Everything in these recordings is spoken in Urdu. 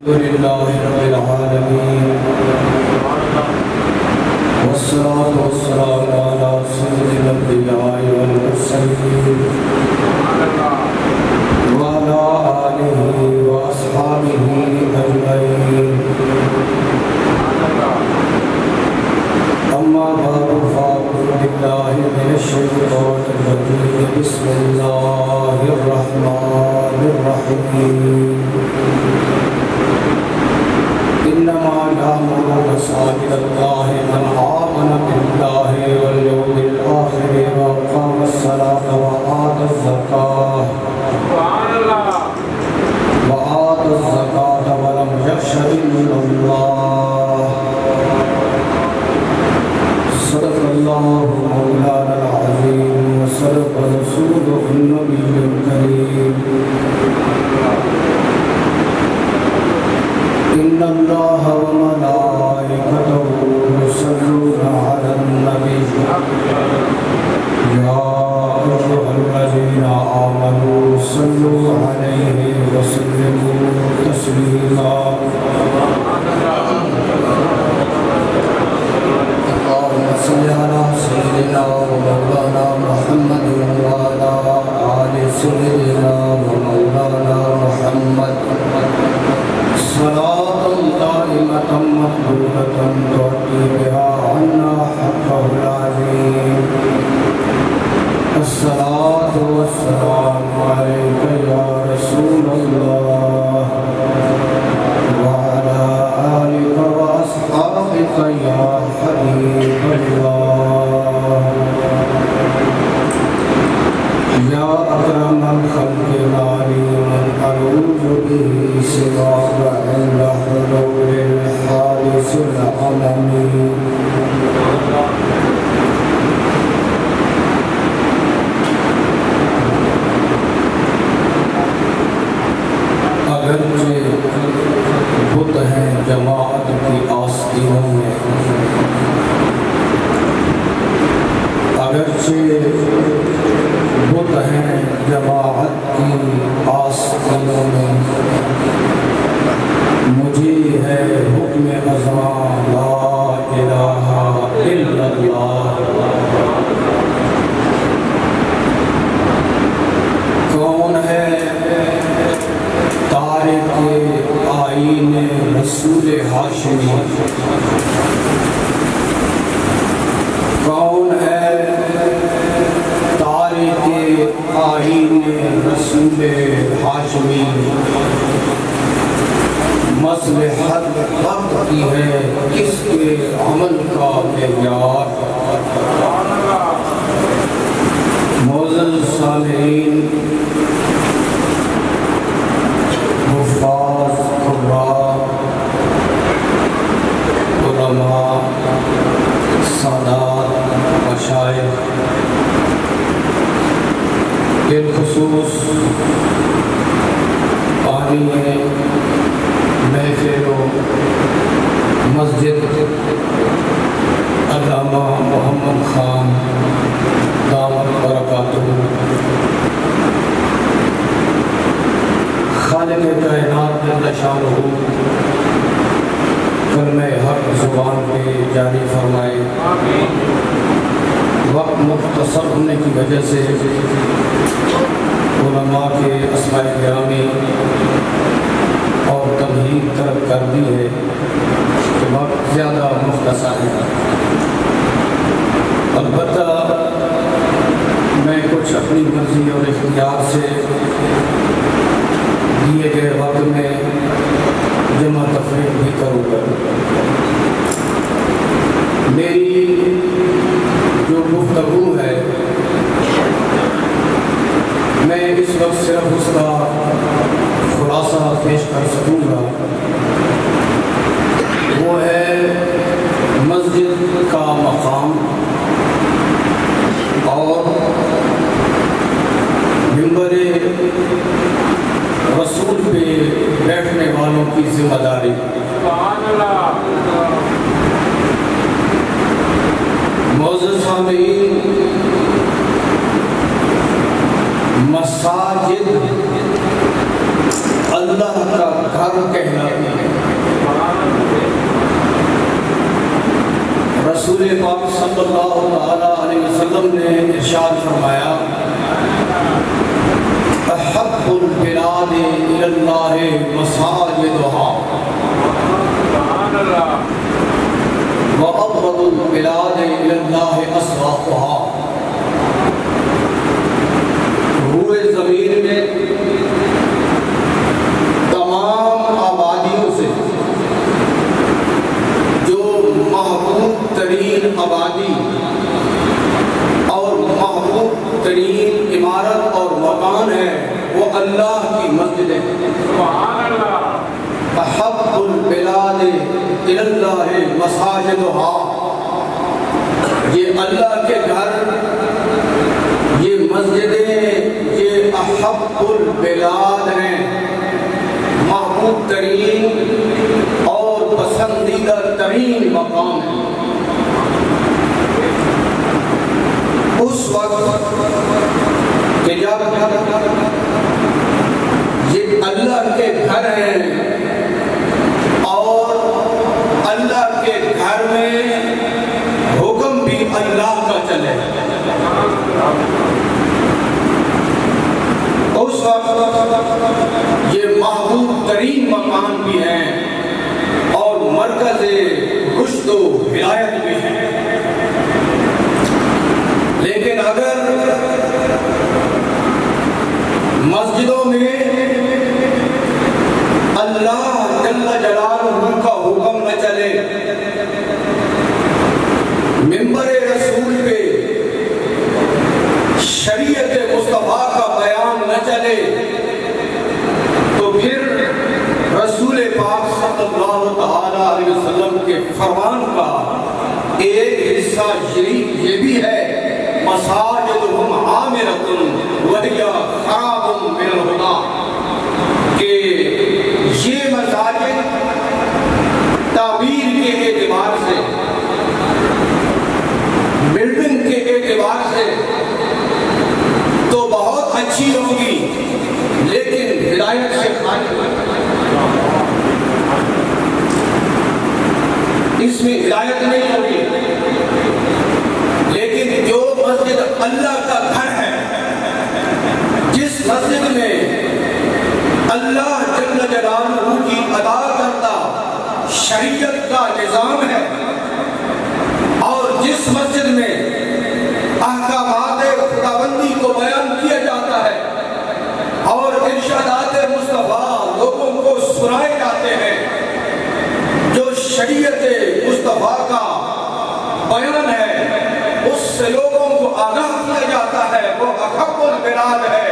لله رب العالمين والصلاة والسلام على سيد الأنبياء والمرسلين وعلى آله وأصحابه أجمعين. أما بعد فأعوذ بالله من الشيطان الرجيم. بسم الله الرحمن الرحيم. إنما يعمر مساجد الله من آمن بالله واليوم الآخر وأقام الصلاة وآتى الزكاة ولم يخش إلا الله. صدق الله مولانا العظيم وصدق رسوله النبي الكريم. إن الله وملائكته يصلون على النبي يا أيها الذين آمنوا صلوا عليه وسلموا تسليما. اللهم صل على سيدنا ومولانا محمد وعلى آل سيدنا ومولانا محمد صلاة دائمة مقبولة تعطي بها عنا حقه العظيم. الصلاة والسلام عليك يا رسول الله وعلى آلك وأصحابك يا حبيب الله. يا أكرم الخلق العليم أعوذ به سواك عند حلول الحادث العالمي. اگرچہ بت ہیں جماعت کی آستینوں میں، اگرچہ بت ہیں جماعت کی آستینوں میں، مجھے ہے حکم ازاں لا الہ الا اللہ. کون ہے تارک آئین رسول ہاشمی؟ کون ہے تارک آئین رسول ہاشمی؟ مصلحت وقت کی ہے کس کے عمل کا معیار؟ معزز سامعین، حفاظ، قراء، علماء، سادات، مشائخ، بالخصوص پانی محفل و مسجد علامہ محمد خان دامت برکاتہ، خالق کائنات جل شانہ کلمہ حق زبان پہ جاری فرمائے. وقت مختصر ہونے کی وجہ سے علماء کے اسماء گرامی اور تمہید طرف کر دی ہے کہ وقت زیادہ مختصر ہے. البتہ میں کچھ اپنی مرضی اور اختیار سے دیے گئے وقت میں جمع تفریح بھی کروں گا. میری جو گفتگو ہے میں اس وقت صرف اس کا خلاصہ پیش کر سکوں گا. وہ ہے مسجد کا مقام اور منبر رسول پہ بیٹھنے والوں کی ذمہ داری. معزز سامعین، مساجد اللہ کا گھر کہلاتی ہے. رسول پاک صلی اللہ علیہ وسلم نے ارشاد فرمایا احب البلاد الی اللہ مساجدہا وابغض البلاد الی اللہ اسواقہا۔ روئے زمین میں تمام آبادیوں سے جو محبوب ترین آبادی اور محبوب ترین عمارت اور مکان ہے وہ اللہ کی مسجد ہے۔ سبحان اللہ۔ احب البلاد الی اللہ مساجدہا، یہ اللہ کے گھر، یہ مسجدیں، یہ احب البلاد ہیں، محبوب ترین اور پسندیدہ ترین مقام ہے۔ اس وقت کہ جب یہ اللہ کے گھر ہیں اور اللہ کے گھر میں حکم بھی اللہ کا چلے، اس وقت یہ محبوب ترین مکان بھی ہیں اور مرکز رشد و ہدایت بھی ہیں۔ لیکن اگر مسجدوں میں اللہ جل جلالہ کا حکم نہ چلے، منبر رسول پہ شریعت مصطفیٰ کا بیان نہ چلے، تو پھر رسول پاک صلی اللہ علیہ وسلم کے فرمان کا ایک حصہ شریف یہ بھی ہے مساجدہم عامرۃ وہی خراب من الہدی، کہ یہ مساجد تعبیر کے اعتبار سے، بلڈنگ کے اعتبار سے تو بہت اچھی ہوگی لیکن ہدایت سے خالی، اس میں ہدایت نہیں ہوگی۔ لیکن جو مسجد اللہ کا گھر ہے، جس مسجد میں اللہ جل جلالہ کی ادا کرتا شریعت کا نظام ہے، اور جس مسجد میں احکامات خداوندی کو بیان کیا جاتا ہے اور ارشادات مصطفیٰ لوگوں کو سنائے جاتے ہیں، جو شریعت مصطفیٰ کا بیان ہے اس سے لوگوں کو آگاہ کیا جاتا ہے، وہ احب البلاد ہے،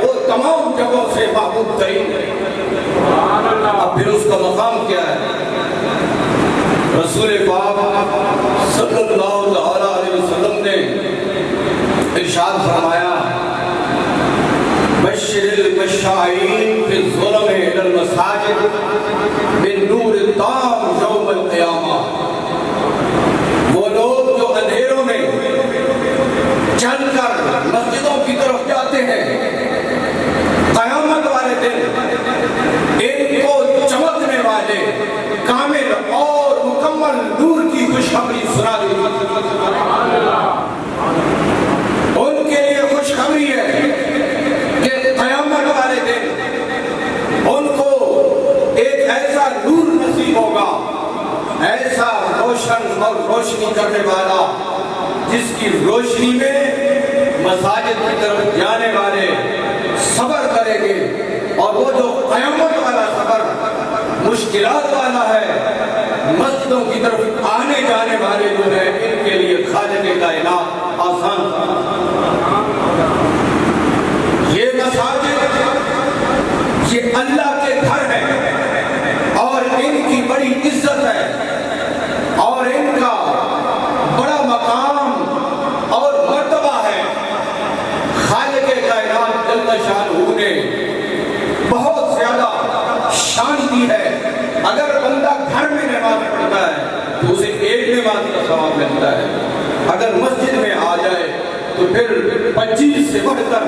وہ تمام جگہوں سے محبوب ترین ہے۔ اب پھر اس کا مقام کیا ہے؟ رسول پاک صلی اللہ علیہ وسلم نے ارشاد فرمایا بشر المشائین فی الظلم الی المساجد بالنور التام یوم القیامہ، وہ لوگ جو اندھیروں میں چل کر مسجدوں کی طرف جاتے ہیں، قیامت والے دن ان کو چمکنے والے کامل اور مکمل نور کی خوشخبری سنا دی۔ ان کے لیے خوشخبری ہے کہ قیامت والے دن ان کو ایک ایسا نور نصیب ہوگا، ایسا روشن اور روشنی کرنے والا، جس کی روشنی میں مساجد کی طرف جانے والے صبر کریں گے، اور وہ جو قیامت والا صبر مشکلات والا ہے، مسجدوں کی طرف آنے جانے والے جو ہیں ان کے لیے خالق کائنات آسان۔ یہ مساجد یہ اللہ کے گھر ہے اور ان کی بڑی عزت ہے اور ان کا بڑا مقام اور مرتبہ ہے۔ خالق کائنات جل شانہ نے بہت زیادہ شان دی ہے۔ اگر بندہ گھر میں نماز پڑھتا ہے تو اسے ایک نماز کا ثواب ملتا ہے، اگر مسجد میں آ جائے تو پھر 25 سے بڑھ کر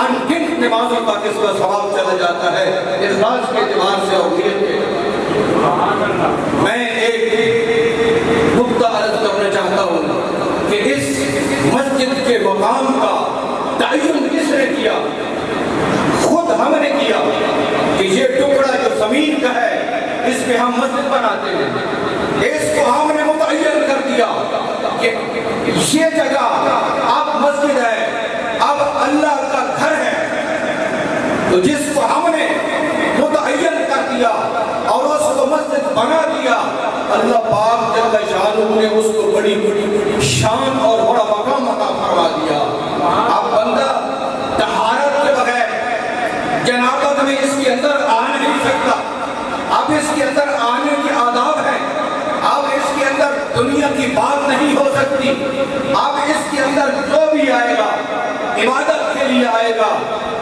انگنت نمازوں کا اس کا ثواب چلا جاتا ہے، اخلاص کے اعتبار سے اور نیت کے۔ میں ایک نقطہ عرض کرنا چاہتا چاہتا ہوں کہ اس مسجد کے مقام کا تعین کس نے کیا؟ خود ہم نے کیا کہ یہ ٹکڑا جو زمین کا ہے اس پہ ہم مسجد بناتے ہیں، اس کو ہم نے متعین کر دیا کہ یہ جگہ اب مسجد ہے، اب اللہ کا گھر ہے۔ تو جس کو ہم نے متعین کر دیا اور اس کو مسجد بنا دیا، اللہ پاک جل شانہ نے اس کو بڑی شان اور بڑا مقام عطا فرما دیا۔ اب بندہ طہارت کے بغیر جنابت میں اس کے اندر آ نہیں سکتا، اب اس کے اندر آنے کی آداب ہے، اب اس کے اندر دنیا کی بات نہیں ہو سکتی، اب اس کے اندر جو بھی آئے گا عبادت کے لیے آئے گا،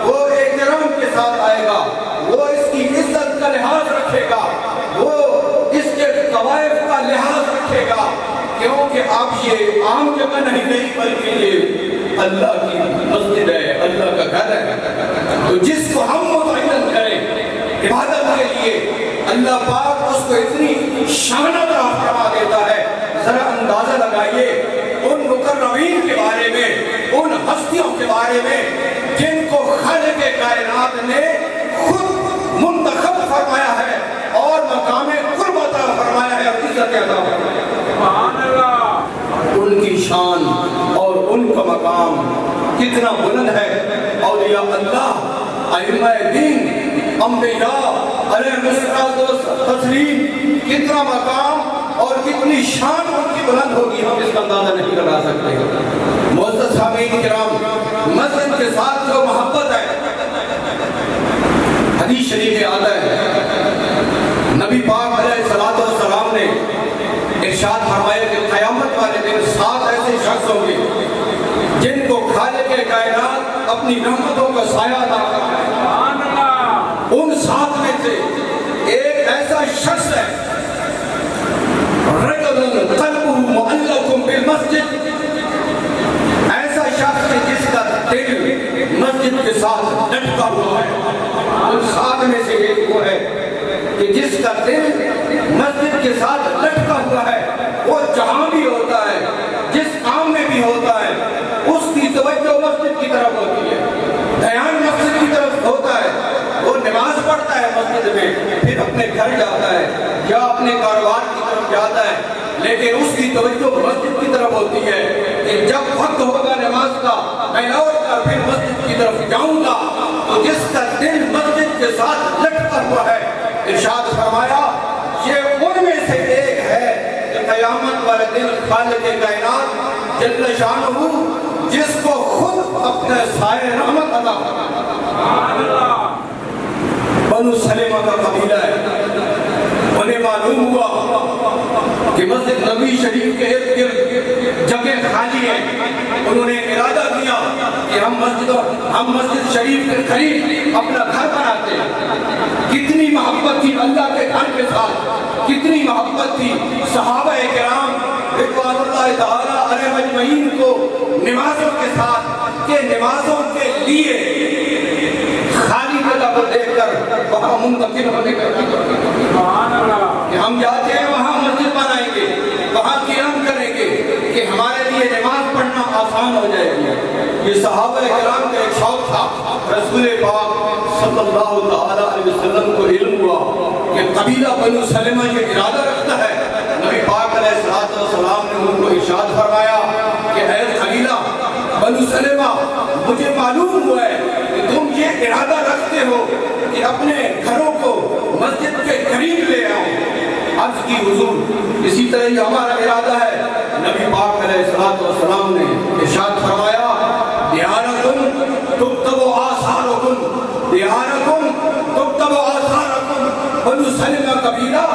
وہ احترام کے ساتھ آئے گا، وہ اس کی عزت کا لحاظ رکھے گا، وہ اس کے طوائف کا لحاظ رکھے گا، کیونکہ اب یہ عام جگہ نہیں بلکہ یہ اللہ کی مسجد ہے، اللہ کا گھر ہے۔ تو جس کو ہم متعین کریں عبادت کے لیے، اللہ پاک اس کو اتنی شان عطا فرما دیتا ہے۔ ذرا اندازہ لگائیے ان مقربین کے بارے میں، ان ہستیوں کے بارے میں جن کو خالق کائنات نے خود منتخب فرمایا ہے اور مقام قرب عطا فرمایا ہے اور عزت عطا فرمایا ہے۔ سبحان اللہ! ان کی شان اور ان کا مقام کتنا بلند ہے۔ اولیاء اللہ، ائمہ دین، انبیاء علیہ السلام کتنا مقام اور کتنی شان ان کی بلند ہوگی، ہم اس کا اندازہ نہیں لگا سکتے۔ معزز سامعین کرام، مسجد کے ساتھ جو محبت ہے، حدیث شریف میں آتا ہے نبی پاک علیہ السلام نے ارشاد فرمایا کہ قیامت والے دن 7 ایسے شخص ہوں گے جن کو خالق کائنات اپنی رحمتوں کا سایہ عطا فرمائے۔ ان 7 میں سے ایک ایسا شخص ہے رجل قلبہ معلق بالمسجد، ایسا شخص ہے جس کا دل مسجد کے ساتھ لٹکا ہوا ہے۔ ان 7 میں سے ایک وہ ہے کہ جس کا دل مسجد کے ساتھ لٹکا ہوا ہے، وہ جہاں بھی ہوتا ہے، جس کام میں بھی ہوتا ہے، اس کی توجہ مسجد کی طرف ہوتی ہے، دھیان مسجد کی طرف ہوتا ہے، وہ نماز پڑھتا ہے مسجد میں، پھر اپنے گھر جاتا ہے یا اپنے کاروبار کی طرف جاتا ہے، لیکن اس کی توجہ مسجد کی طرف ہوتی ہے کہ جب وقت ہوگا نماز کا میں لوٹ کر پھر مسجد کی طرف جاؤں گا۔ تو جس کا دل مسجد کے ساتھ لٹکا ہوا ہے، ارشاد فرمایا یہ ان میں سے ایک ہے کہ قیامت والے دن خالق کائنات جل شانہ جس کو خود اپنے سائے رحمت عطا فرمائے۔ بنو سلمہ کا قبیلہ ہے، انہیں معلوم ہوا کہ مسجد نبی شریف کے ارد گرد جگہ خالی ہے، انہوں نے ارادہ کیا کہ ہم مسجد شریف کے قریب اپنا گھر بناتے ہیں۔ کتنی محبت تھی اللہ کے گھر کے ساتھ، کتنی محبت تھی صحابہ کرام رضوان اللہ تعالیٰ علیہم اجمعین کو نمازوں کے ساتھ، کہ نمازوں کے لیے خالی جگہ کو دیکھ کر وہاں منتقل ہونے کا کہ ہم جاتے ہیں وہاں مسجد بنائیں گے، وہاں قیام کریں گے کہ ہمارے لیے نماز پڑھنا آسان ہو جائے گی۔ یہ صحابہ کرام کا ایک شوق تھا۔ رسول پاک صلی اللہ علیہ وسلم کو علم ہوا کہ قبیلہ بنو سلمہ یہ ارادہ رکھتا ہے، نبی پاک علیہ السلام نے ان کو ارشاد فرمایا کہ اے قبیلہ بنو سلمہ، مجھے معلوم ہوا ہے کہ تم یہ ارادہ رکھتے ہو کہ اپنے گھروں کو مسجد کے قریب لے آؤ۔ عرض کی حضور اسی طرح ہی ہمارا ارادہ ہے۔ نبی پاک علیہ السلام نے ارشاد فرمایا دیارکم تکتب آثارکم، دیارکم تکتب آثارکم، بنو سلمہ قبیلہ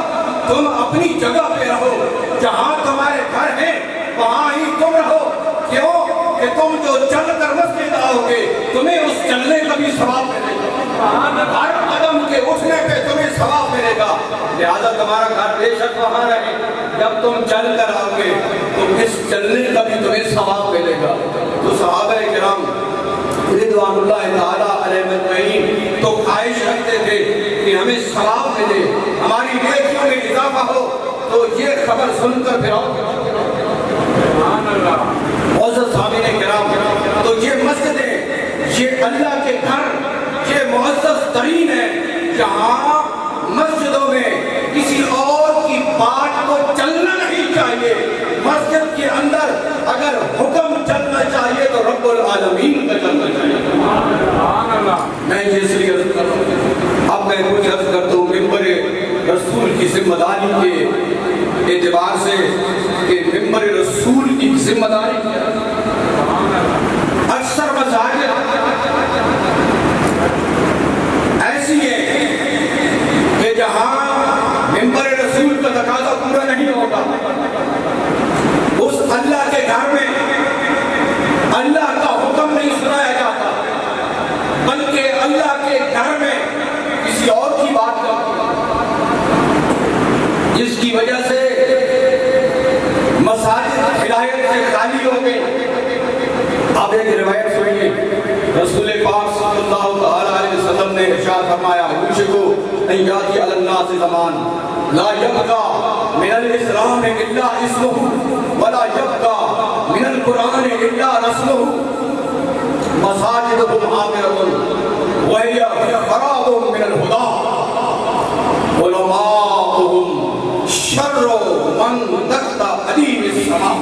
تم اپنی جگہ پہ رہو، جہاں تمہارے گھر ہیں وہاں ہی تم رہو۔ کیوں کہ تم جو چل کر مسجد آؤ گے تمہیں اس چلنے کا بھی ثواب ملے گا، ہر قدم کے اٹھنے پہ تمہیں ثواب ملے گا، لہذا تمہارا گھر بے شک وہاں رہے، جب تم چل کر آؤ گے تو اس چلنے کا بھی تمہیں ثواب ملے گا۔ تو صحابہ کرام رضوان اللہ تعالیٰ علیہ اجمعین تو خواہش رکھتے تھے کہ ہمیں ثواب ملے، ہماری نیکیوں میں اضافہ ہو، تو یہ خبر سن کر پھر یہ اللہ کے گھر یہ معزز ترین ہے جہاں مسجدوں میں کسی اور کی بات کو چلنا نہیں چاہیے. مسجد کے اندر اگر حکم چلنا چاہیے تو رب العالمین کا چلنا چاہیے. میں یہ اس لیے عرض کر رہا ہوں. اب میں کچھ عرض کرتا ہوں ممبر رسول کی ذمہ داری کے اعتبار سے کہ ممبر رسول کی ذمہ داری اکثر مساجد ایسی ہے کہ جہاں ممبر رسول کا تقاضا پورا نہیں ہوگا اس اللہ کے گھر میں اللہ کا حکم نہیں سنایا جاتا بلکہ اللہ کے گھر میں کسی اور کی بات کرتی جس کی وجہ سے مساجد ہدایت سے خالی ہو گئے. اب ایک روایت سنیے. رسول پاک صلی اللہ تعالی علیہ وسلم نے ارشاد فرمایا یوشکو ان یاتی علی الناس زمان لا یبقى من الاسلام الا اسمه ولا يبقى من القرآن الا رسمه مساجدهم عامرة وهي خراب من الهدى علماؤهم شر من تحت ادیم السماء.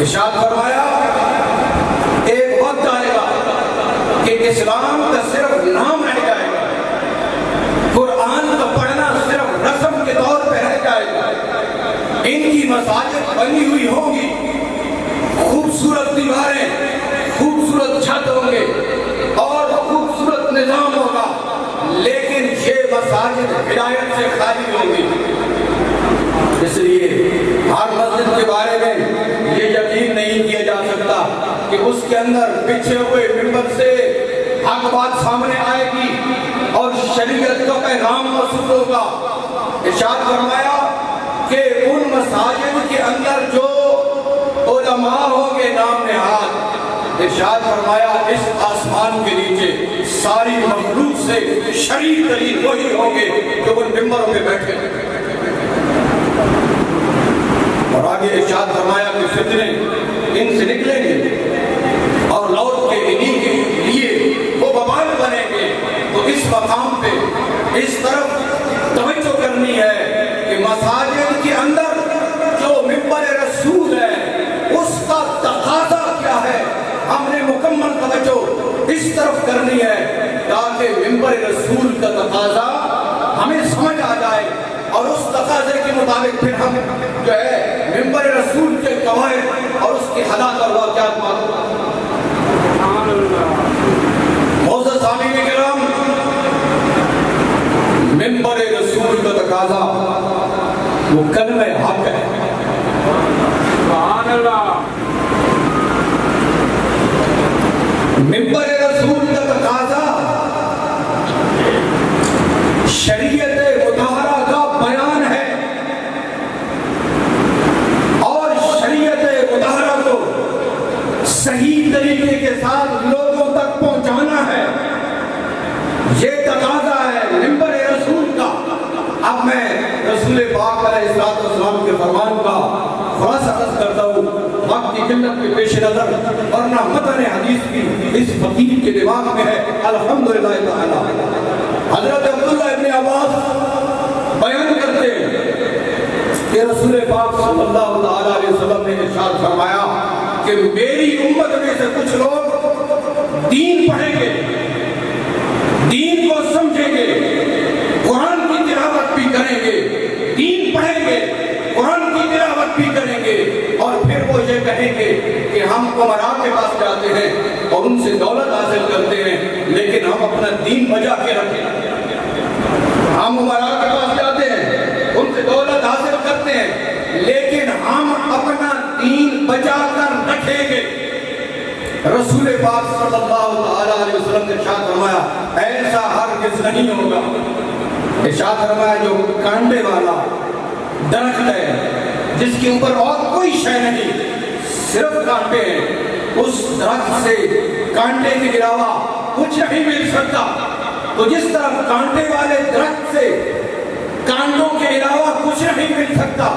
ارشاد فرمایا ایک وقت آئے گا کہ اسلام کا صرف نام رہ جائے گا قرآن کا پڑھنا صرف رسم کے طور پہ رہ جائے گا. ان کی مساجد بنی ہوئی ہوں گی خوبصورت دیواریں خوبصورت چھت ہوں گے اور خوبصورت نظام ہوگا لیکن یہ مساجد ہدایت سے خالی ہوں گی. اس لیے ہر مسجد کے بارے میں یہ یقین نہیں کیا جا سکتا کہ اس کے اندر پچھے ہوئے ممبر سے حق بات سامنے آئے گی اور شریعت کا پیغام موصول ہوگا. ارشاد فرمایا کہ ان مساجد کے اندر جو علماء ہوں گے نام نہاد ارشاد فرمایا اس آسمان کے نیچے ساری مخلوق سے شریف ترین وہی ہوں گے جو ان ممبروں پہ بیٹھے. اور آگے ارشاد فرمایا کہ فتنے ان سے نکلیں گے اور لوٹ کے انہی کے لیے وہ وبال بنیں گے. تو اس مقام پہ اس طرف توجہ کرنی ہے کہ مساجد کے اندر جو ممبر رسول ہے اس کا تقاضا کیا ہے. ہم نے مکمل توجہ اس طرف کرنی ہے تاکہ ممبر رسول کا تقاضا ہمیں سمجھ آ جائے اور اس تقاضے کے مطابق پھر ہم جو ہے ممبر رسول کے قواعد اور اس کی حالات اور واقعات معلوم. معزز سامعین کرام ممبر رسول کا تقاضا وہ کلمہ حق ہے. سبحان اللہ. ممبر رسول کا تقاضا شریعت مطہرہ کا بیان ہے اور شریعت مطہرہ کو صحیح طریقے کے ساتھ لوگوں تک پہنچانا ہے. یہ تقاضا ہے ممبر رسول کا. اب میں رسول پاک علیہ السلام کے فرمان کا خلاصہ عرض کرتا ہوں وقت کی قلت کے پیش نظر ورنہ متن حدیث کی اس فقیر کے دماغ میں ہے الحمدللہ تعالی. حضرت عبداللہ ابن عباس بیان کرتے ہیں کہ رسول پاک صلی اللہ علیہ وسلم نے ارشاد فرمایا کہ میری امت میں سے کچھ لوگ دین پڑھیں گے دین کو سمجھیں گے قرآن کی تلاوت بھی کریں گے دین پڑھیں گے قرآن کی تلاوت بھی کریں گے اور پھر وہ یہ کہیں گے کہ ہم عمراء کے پاس جاتے ہیں اور ان سے دولت حاصل کرتے ہیں لیکن ہم اپنا دین بچا کے رکھیں. ہم عمراء کے پاس جاتے ہیں ان سے دولت حاصل کرتے ہیں لیکن ہم اپنا دین بچا کر رکھیں گے. رسول پاک صلی اللہ علیہ وسلم نے ارشاد فرمایا ایسا ہرگز نہیں ہوگا. ارشاد فرمایا جو کانٹے والا درخت ہے جس کے اوپر اور کوئی شے نہیں صرف کانٹے ہیں اس درخت سے کانٹے کے علاوہ کچھ نہیں مل سکتا. تو جس طرح کانٹے والے درخت سے کانٹوں کے علاوہ کچھ نہیں مل سکتا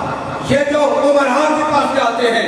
یہ جو عمراء کے پاس جاتے ہیں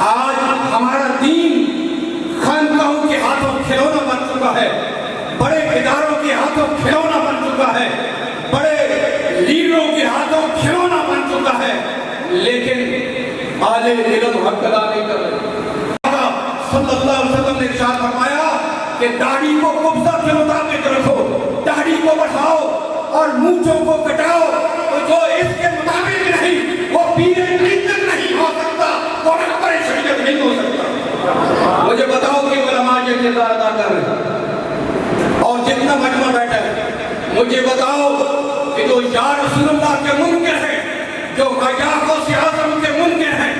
آج ہمارا دین خانقاہوں کے ہاتھوں کھلونا بن چکا ہے، بڑے اداروں کے ہاتھوں کھلونا بن چکا ہے، بڑے لیڈروں کے ہاتھوں کھلونا بن چکا ہے، لیکن عالم علم حق ادا نہیں کر رہے۔ صلی اللہ علیہ وسلم نے ارشاد فرمایا کہ داڑھی کو قبضہ کے مطابق رکھو، داڑھی کو بڑھاؤ اور مونچھوں کو کٹاؤ، تو جو اس کے مطابق نہیں وہ پیر ملت نہیں ہو سکتا، وہ رہبر شریعت نہیں ہو سکتا۔ مجھے بتاؤ کہ علماء یہ کردار ادا کر رہے ہیں، اور جتنا مجمع بیٹھا ہے مجھے بتاؤ کہ جو یا رسول اللہ کے منکر ہیں، جو یا غوث اعظم کے منکر ہیں،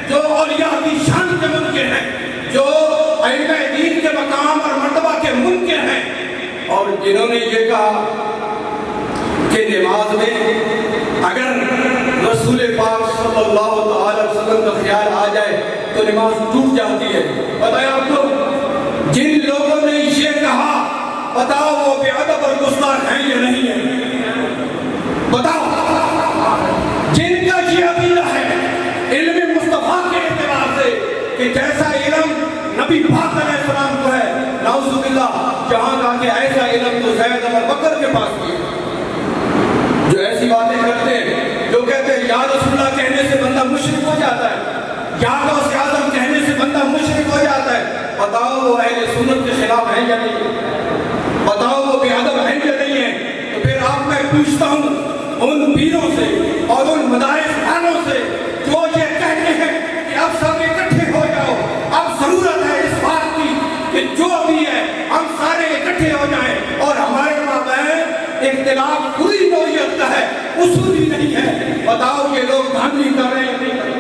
جو اولیاء کی شان کے منکر ہیں، جو ائمہ دین کے مقام اور مرتبہ کے منکر ہیں، اور جنہوں نے یہ کہا کہ نماز میں اگر رسول پاک صلی اللہ علیہ وسلم کا خیال آ جائے تو نماز ٹوٹ جاتی ہے۔ بتائیں آپ کو جن لوگوں نے یہ کہا، بتاؤ وہ بے ادب اور گستاخ ہیں یا نہیں ہیں؟ بتاؤ جن کا یہ عقیدہ ہے علم مصطفیٰ کے اعتبار سے کہ جیسا علم نبی پاک علیہ السلام کو ہے، نعوذ باللہ، جہاں کہا کہ ایسا علم تو زید بن بکر کے پاس بھی ہے، جو ایسی باتیں کرتے ہیں، جو کہتے ہیں یا رسول اللہ کہنے سے بندہ مشرک ہو جاتا ہے، یا غوث اعظم کہنے سے بندہ مشرک ہو جاتا ہے۔ بتاؤ وہ اہل سنت کے خلاف ہیں یا نہیں؟ بتاؤ وہ بے ادب ہیں یا نہیں ہیں؟ تو پھر آپ میں پوچھتا ہوں ان پیروں سے اور ان مدارس خانوں سے جو یہ کہتے ہیں کہ اب سب اکٹھے ہو جاؤ، اب ضرورت ہے اس بات کی کہ جو بھی ہے ہم سارے اکٹھے ہو جائیں، اور ہمارے مابین اختلاف پوری نوعیت کا ہے، اصولی نہیں ہے۔ بتاؤ یہ لوگ دھاندلی کر رہے ہیں یا نہیں کر رہے؟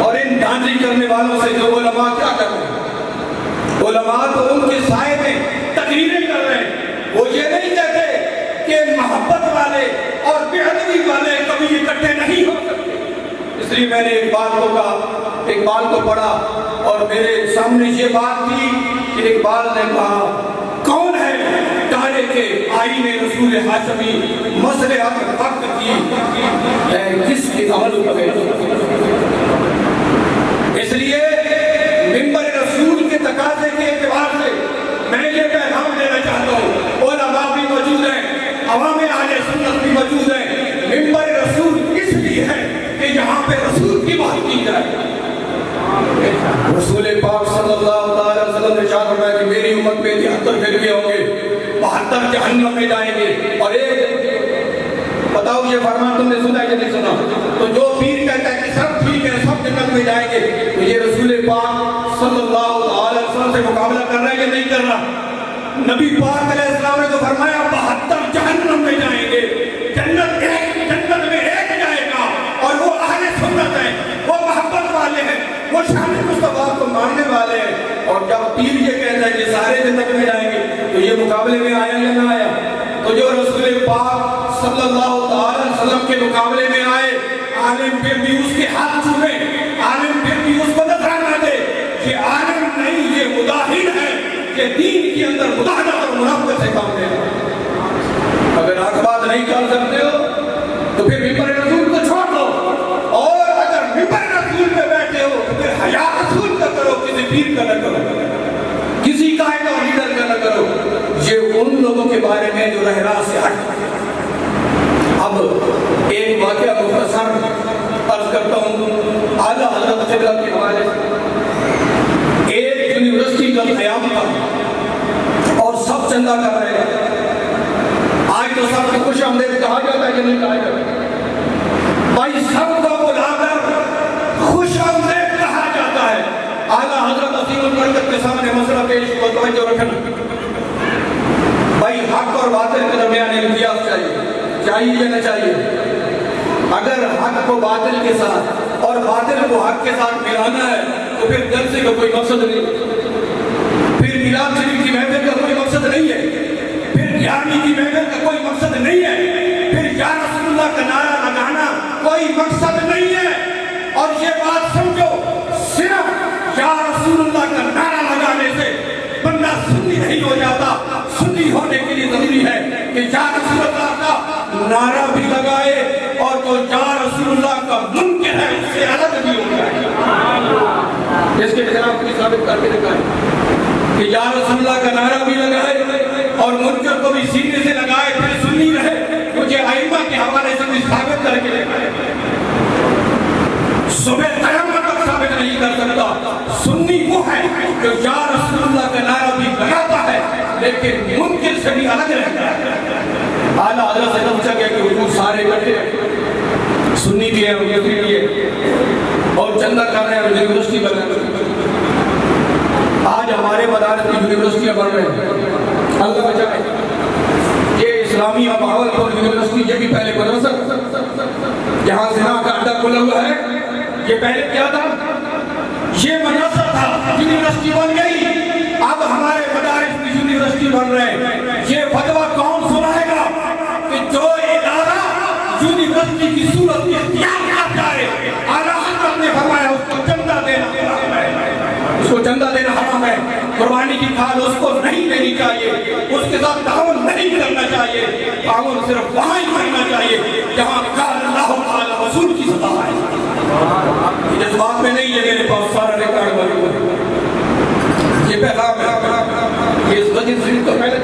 اور ان دھاندلی کرنے والوں سے جو علماء کیا کر رہے ہیں؟ علماء تو ان کے سائے میں تقریریں کر رہے ہیں، وہ یہ نہیں کہتے کہ محبت والے اور بے ادبی والے کبھی اکٹھے نہیں ہو سکتے۔ اس لیے میں نے ایک بات کو کہا، اقبال کو پڑھا اور میرے سامنے یہ بات تھی کہ اقبال نے کہا کون ہے تارے کے آئین رسول ہاشمی مصلحت وقت کی ہے کس کے عمل بغیر۔ اس لیے منبر رسول کے تقاضے کے اعتبار سے میں یہ پیغام دینا چاہتا ہوں، علماء بھی موجود ہیں، عوام اہل سنت بھی موجود ہیں، منبر رسول اس لیے ہے کہ یہاں پہ رسول کی بات کی جائے۔ رسول پاک صلی اللہ علیہ وسلم نے ارشاد فرمایا کہ میری امت میں 73 فرقے ہوں گے، 72 جہنم میں جائیں گے، اور ایک بتاؤ یہ فرمان تم نے سنا یا نہیں سنا؟ تو جو پیر کہتا ہے کہ سب ٹھیک ہے، سب جنت میں جائیں گے، تو یہ رسول پاک صلی اللہ علیہ وسلم سے مقابلہ کر رہا ہے یا نہیں کر رہا؟ نبی پاک علیہ السلام نے تو فرمایا 72 جہنم میں جائیں گے، جنت میں ایک جائے گا، اور وہ اہل سنت ہیں، وہ محبت والے ہیں، وہ شان مصطفیٰ کو ماننے والے ہیں۔ اور جب پیر یہ کہتا ہے کہ سارے جنت میں جائیں گے، تو یہ مقابلے میں آیا یا نہ آیا؟ تو جو رسول پاک صلی اللہ علیہ وسلم کے مقابلے میں آئے، عالم پھر بھی اس کے ہاتھ چھوئے، عالم پھر بھی اس کو نظرانہ دے، یہ عالم نہیں، یہ مداہن ہے، یہ دین کے اندر مداہنت اور منافقت سے کام لے رہا۔ اگر آپ بات نہیں کر سکتے ہو تو پھر منبر رسول کو چھوڑ دو، اور اگر منبر رسول پہ بیٹھے ہو تو پھر حیا رسول کا کرو، کسی پیر کا نہ کرو، کسی قائد اور لیڈر کا نہ کرو۔ یہ ان لوگوں کے بارے میں جو رہ راہ سے ہٹ۔ اب ایک واقعہ مختصر عرض کرتا ہوں اعلیٰ حضرت قبلہ کے حوالے سے۔ ایک یونیورسٹی کا قیام تھا اور سب چندہ کر رہے ہیں۔ آج تو سب کو خوش آمدید کہا جاتا ہے کہ نہیں کہا جاتا؟ بھائی سب کو بلا کر خوش آمدید کہا جاتا ہے۔ اعلیٰ حضرت عظیم البرکت کے سامنے مسئلہ پیش ہوا، توجہ رکھنا بھائی، حق اور باطل کے درمیان امتیاز چاہیے یا نہ چاہیے؟ اگر حق کو باطل کے ساتھ اور باطل کو حق کے ساتھ ملانا ہے تو پھر جلسے کا کوئی مقصد نہیں، پھر میلاد شریف کی محفل کا کوئی مقصد نہیں ہے، پھر 11ویں کی محفل کا کوئی مقصد نہیں ہے، پھر یا رسول اللہ کا نعرہ لگانا کوئی مقصد نہیں ہے۔ اور یہ بات سمجھو، صرف یا رسول اللہ کا نعرہ لگانے سے بندہ سنی نہیں ہو جاتا۔ سنی ہونے کے لیے ضروری ہے کہ یا رسول اللہ کا نعرہ بھی لگائے اور جو یا رسول اللہ کا منکر ہے اس سے الگ بھی ہو جائے۔ ثابت کر کے دکھائے کہ یا رسول اللہ کا نعرہ بھی لگائے اور منکر کو بھی سینے سے لگائے پھر سنی رہے، مجھے ائمہ کے حوالے سے بھی ثابت کر کے دکھائے۔ صبح قیامت تک ثابت نہیں کر سکتا۔ سنی وہ ہے جو یا رسول اللہ کا نعرہ بھی لگاتا ہے لیکن منکر سے بھی الگ رہتا ہے۔ اعلیٰ حضرت سے پوچھا گیا کہ حضور سارے اکٹھے ہیں، سنی بھی ہے منکر بھی ہے اور چندہ کر رہے ہیں اور یونیورسٹی بنا رہے ہیں۔ آج ہمارے مدارس کی یونیورسٹیاں بن رہے ہیں، اللہ بچائے۔ یہ اسلامیہ بہاولپور یونیورسٹی یہ بھی پہلے مدرسہ جہاں زنا کا اڈا کھلا ہوا ہے، یہ پہلے کیا تھا؟ یہ مدرسہ تھا، یونیورسٹی بن گئی، اب ہمارے مدارس کی یونیورسٹی بن رہے ہیں۔ یہ فتویٰ کون سنائے گا کہ جو ادارہ یونیورسٹی کی صورت اختیار کر جائے، اعلیٰ حضرت نے فرمایا اس کو چندہ دینا حرام ہے، اس کو چندہ دینا حرام ہے، قربانی کی کھال اس کو نہیں دینی چاہیے، اس کے ساتھ تعاون نہیں کرنا چاہیے، تعاون صرف وہاں ہی کرنا چاہیے جہاں قال اللہ تعالی رسول کی صدا ہے۔ اس بات میں نہیں ہے میرے پاس سارا ریکارڈ موجود ہے، یہ پیغام ہے، یہ اس وجہ سے تو پہلے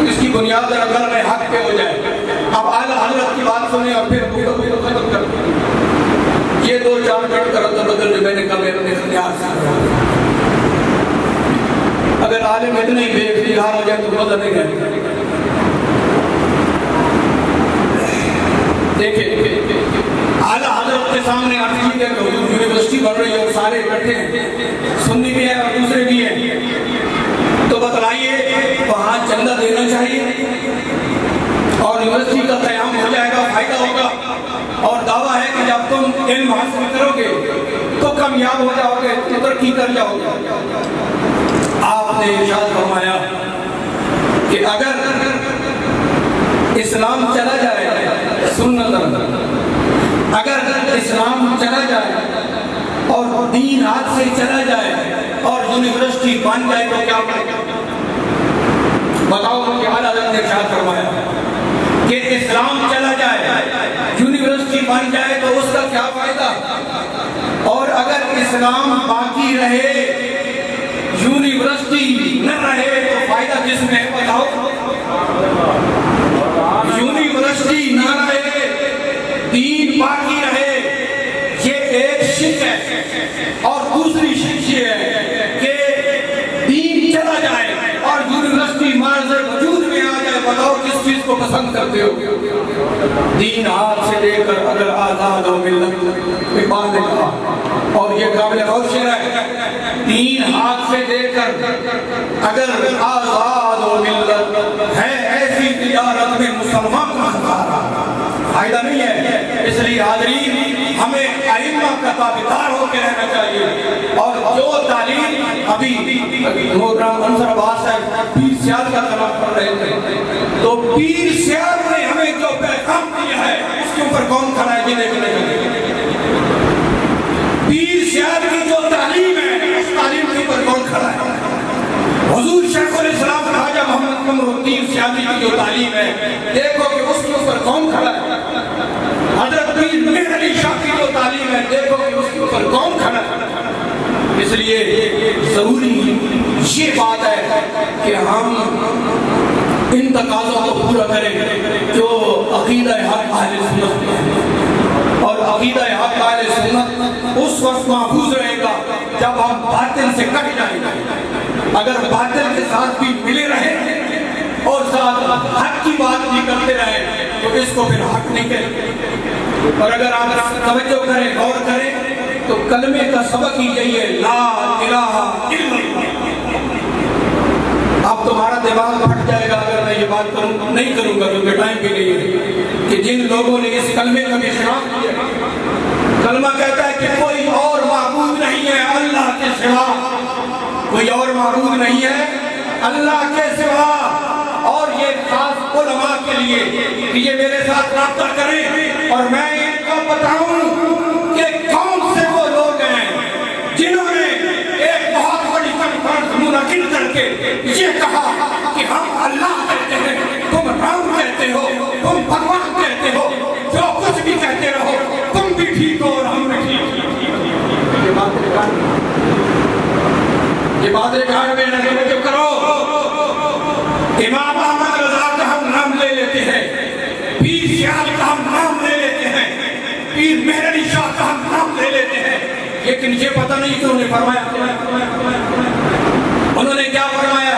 اس کی بنیاد اگر میں حق پہ ہو جائے۔ اب اعلیٰ حضرت کی بات سنیں اور پھر گفتگو کو ختم کر دیں۔ یہ 2-4 منٹ کا رد بدل جو میں نے کہا میرے اختیار سے، اگر عالم اتنا ہی بے اختیار ہو جائے تو بدل نہیں رہے۔ دیکھیں اعلیٰ حضرت کے سامنے عرض کی ہے کہ حضور یونیورسٹی بڑھ رہی ہے اور سارے اکٹھے ہیں، سنی بھی ہے اور دوسرے بھی ہیں، تو بتلائیے وہاں چندہ دینا چاہیے اور یونیورسٹی کا قیام ہو جائے گا، فائدہ ہوگا، اور دعویٰ ہے کہ جب تم علم حاصل کرو گے تو کامیاب ہو جاؤ گے، تو ترقی کر جاؤ گے۔ آپ نے ارشاد فرمایا کہ اگر اسلام چلا جائے، سنت اگر اسلام چلا جائے اور دین ہاتھ سے چلا جائے اور یونیورسٹی بن جائے تو کیا بتاؤ؟ کہ اعلیٰ حضرت نے ارشاد فرمایا کہ اسلام چلا جائے، یونیورسٹی بن جائے تو اس کا کیا فائدہ، اور اگر اسلام باقی رہے یونیورسٹی نہ رہے تو فائدہ کس میں؟ بتاؤ۔ یونیورسٹی نہ رہے دین باقی رہے، یہ ایک شک ہے، اور دوسری شک یہ ہے کہ دین چلا جائے اور یونیورسٹی معرض وجود میں آ جائے۔ بتاؤ کس چیز کو پسند کرتے ہو؟ دین ہاتھ سے لے کر اگر آزاد ہو ملت میں باندھ کہا، اور یہ قابل غور شعر ہے، دین ہاتھ سے لے کر اگر آزاد ہو ملت ہے، ایسی تجارت میں مسلمان کا خسارہ، فائدہ نہیں ہے۔ اس لیے حاضرین ہمیں ائمہ کا تابعدار ہو کے رہنا چاہیے، اور جو تعلیم ابھی محترم انصر عباس صاحب پیر سیال کا کلام پڑھ رہے تھے، تو پیر سیال نے ہمیں جو پیغام دیا ہے اس کے اوپر کون کھڑا ہے؟ یہ دیکھنے چاہیے۔ پیر سیال کی جو تعلیم ہے اس تعلیم کے اوپر کون کھڑا ہے؟ حضور شیخ الاسلام خواجہ محمد قمر الدین سیاسی کی جو تعلیم ہے دیکھو کہ اس کے اوپر کون کھڑا ہے۔ حضرت پیر مہر علی شاہ کی جو تعلیم ہے دیکھو کہ اس کے اوپر کون کھڑا ہے۔ اس لیے ضروری یہ بات ہے کہ ہم ان تقاضوں کو پورا کریں جو عقیدہ حق اہل سنت ہے، اور عقیدہ حق اہل سنت اس وقت محفوظ رہے گا جب ہم باطل سے کٹ جائیں گے۔ اگر باطل کے ساتھ بھی ملے رہیں اور ساتھ حق کی بات بھی کرتے رہیں تو اس کو پھر حق نہیں کہیں۔ اور اگر آپ توجہ کریں، غور کریں، تو کلمے کا سبق ہی یہی ہے، لا الہ الا اللہ۔ اب تمہارا دماغ پھٹ جائے گا اگر میں یہ بات نہیں کروں گا، کیونکہ ٹائم بھی نہیں ہے، کہ جن لوگوں نے اس کلمے کا بھی خلاف کیا۔ کلمہ کہتا ہے کہ کوئی اور معبود نہیں ہے اللہ کے سوا، کوئی اور معبود نہیں ہے اللہ کے سوا، اور یہ خاص علماء کے لیے کہ یہ میرے ساتھ رابطہ کریں اور میں ان کو بتاؤں کہ کون سے وہ لوگ ہیں جنہوں نے ایک بہت بڑی کانفرنس منعقد کر کے یہ کہا کہ ہم اللہ کہتے ہیں، تم رام کہتے ہو، تم بھگوان کہتے ہو، جو کچھ بھی کہتے رہو، تم بھی ٹھیک ہو اور ہم بھی ٹھیک۔ یہ بات یہ باتیں کہاں میں نہ جو کرو. امام احمد رضا کا ہم نام لے لیتے ہیں, پیر سیال کا ہم نام لے لیتے ہیں, پیر مہر علی شاہ کا ہم نام لے لیتے ہیں, لیکن یہ پتہ نہیں کہ انہوں نے فرمایا. انہوں نے کیا فرمایا؟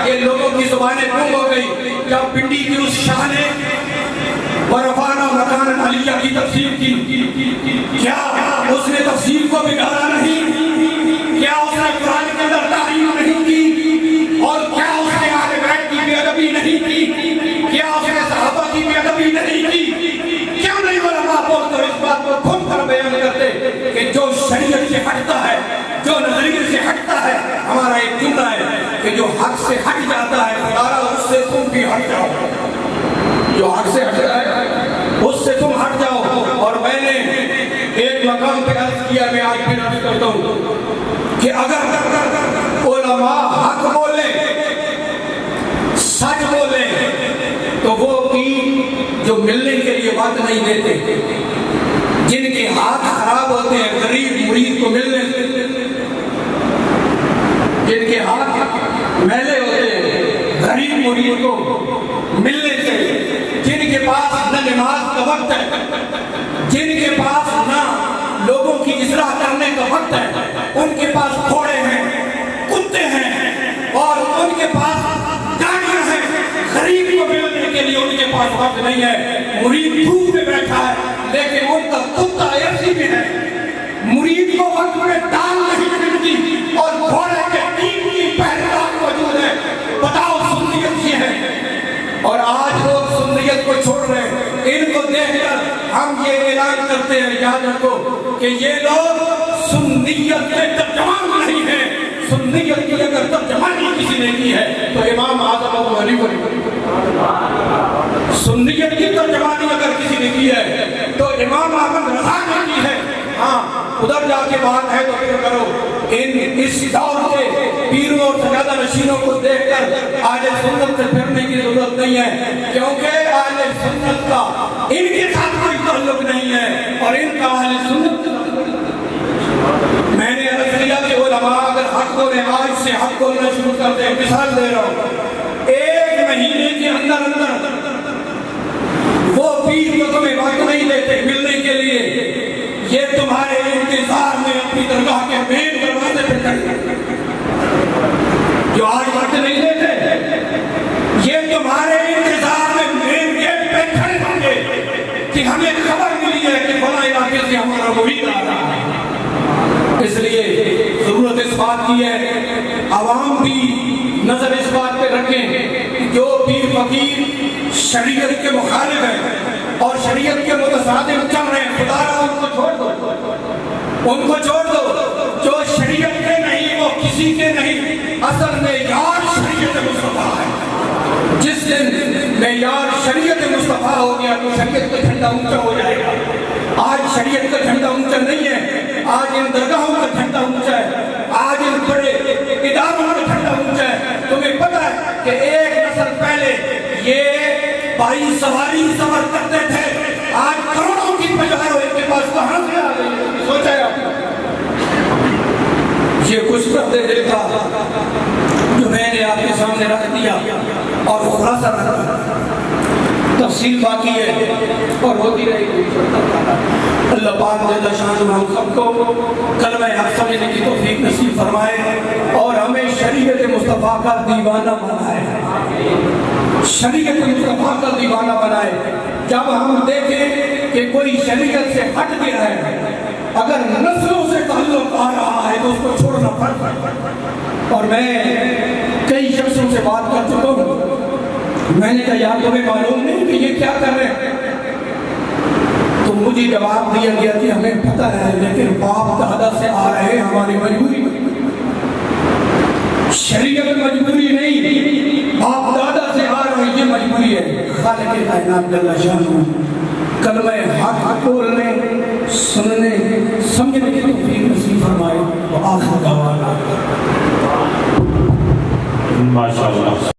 یہ لوگوں کی زبانیں گم ہو گئی جب پنڈی کی اس شاہ نے ورفانا مکان علیہ کی تفسیر کی. کیا اس نے تفسیر کو بگاڑا نہیں؟ کیا اس نے قرآن کے اندر تعلیم نہیں کی؟ اور کیا اس نے اہل بیت کی بے ادبی نہیں کی؟ کیا اس نے صحابہ کی بے ادبی نہیں کی؟ کیوں نہیں علماء بول کر اس بات کو کھل کر بیان کرتے کہ جو شریعت سے ہٹتا ہے, جو نظریے سے ہٹتا ہے, ہمارا ایک جملہ ہے کہ جو حق سے ہٹ جاتا ہے خدا اس سے تم بھی ہٹ جاؤ. جو حق سے ہٹ جائے اس سے تم ہٹ جاؤ. اور میں نے ایک مقام پہ عرض کیا, میں آج پھر عرض کرتا ہوں کہ اگر علماء حق بولے, سچ بولے, تو وہ پیر جو ملنے کے لیے وقت نہیں دیتے, جن کے ہاتھ خراب ہوتے ہیں غریب مرید کو ملنے سے, جن کے ہاتھ میلے ہوتے ہیں غریب مرید کو ملنے سے, جن کے پاس نہ نماز کا وقت ہے, جن کے پاس نہ لوگوں کی اصلاح کرنے کا وقت ہے, ان کے پاس گھوڑے ہیں, کتے ہیں, اور ان کے پاس گاڑیاں ہیں, غریب کو ملنے کے لیے ان کے پاس وقت نہیں ہے. مرید دھوپ میں بیٹھا ہے لیکن ان کا کتا ایسی میں ہے, مرید کو وقت میں دال نہیں ملتی اور گھوڑے کے ٹیم کی پہلوان موجود ہے. بتاؤ سنیت یہ ہے. اور آج لوگ سنیت کو چھوڑ رہے ہیں. ان کو دیکھ کر ہم یہ اعلان کرتے ہیں, یاد رکھو کہ یہ لوگ سنیت کے ترجمان نہیں ہیں. سنیت کی اگر ترجمانی کسی نے کی ہے تو امام اعظم ابو حنیفہ نے. سنیت کی ترجمانی اگر کسی نے کی ہے تو امام احمد رضا نے کی ہے. ہاں ادھر جا کے بات ہے تو پھر کرو. اس دور کے پیروں اور سجادہ نشینوں کو دیکھ کر اہل سنت سے پھرنے کی ضرورت نہیں ہے, کیونکہ اہل سنت کا ان کے ساتھ کوئی تعلق نہیں ہے اور ان کا اہل سنت. میں نے عرض کیا کہ علماء اگر حق بولیں, آج سے حق بولنا شروع کر دیں. مثال دے رہا ہوں, 1 مہینے کے اندر وہ پیر جو تمہیں وقت نہیں دیتے ملنے کے لیے, یہ تمہارے انتظار میں اپنی درگاہ کے مین دروازے پہ کھڑے, جو آج وقت نہیں دیتے, یہ تمہارے انتظار میں مین گیٹ پہ کھڑے ہوں گے کہ ہمیں خبر ملی ہے کہ فلاں علاقے سے ہمارا مرید آ رہا ہے. اس لیے ضرورت اس بات کی ہے عوام بھی نظر اس بات پہ رکھیں جو پیر فقیر شریعت کے مخالف ہیں اور شریعت کے متصادم چل رہے ہیں, خدا را ان کو چھوڑ دو, ان کو چھوڑ دو. جو شریعت کے نہیں وہ کسی کے نہیں, اصل معیار شریعت مصطفیٰ ہے. جس دن معیار شریعت مصطفیٰ ہو گیا تو شریعت کا جھنڈا اونچا ہو جائے گا. آج شریعت کا جھنڈا اونچا نہیں ہے, آج ان درگاہوں کا جھنڈا اونچا ہے, آج ان بڑے اداروں کا جھنڈا اونچا ہے. تمہیں پتہ ہے کہ ایک نسل پہلے یہ بھائی سواری سفر کرتے تھے, آج کروڑوں کی بجائے ان کے پاس کہاں سے آ گئی؟ سوچا ہے آپ نے؟ یہ کچھ کرتے دیکھا جو میں نے آپ کے سامنے رکھ دیا اور خلاصہ رکھا, تفصیل باقی ہے اور ہوتی رہے گی. اللہ پاک جل شانہ ہم سب کو کلمہ حق سمجھنے کی توفیق نصیب فرمائے اور ہمیں شریعت مصطفیٰ کا دیوانہ بنائے, شریعت مصطفیٰ کا دیوانہ بنائے. جب ہم دیکھیں کہ کوئی شریعت سے ہٹ گیا ہے, اگر نسلوں سے تعلق آ رہا ہے تو اس کو چھوڑنا پڑتا ہے. اور میں کئی شخصوں سے بات کر چکا ہوں, میں نے کہا یار تمہیں معلوم نہیں کہ یہ کیا کر رہے ہیں؟ تو مجھے جواب دیا گیا کہ ہمیں پتہ ہے لیکن باپ دادا سے آ رہے ہیں, ہماری مجبوری. شریعت مجبوری نہیں, باپ دادا سے آ رہے ہیں, یہ مجبوری ہے. خالق کائنات جل شانہ کلمہ حق بولنے, سننے, سمجھنے کی توفیق نصیب فرمائے. وآخر دعوانا ماشاءاللہ.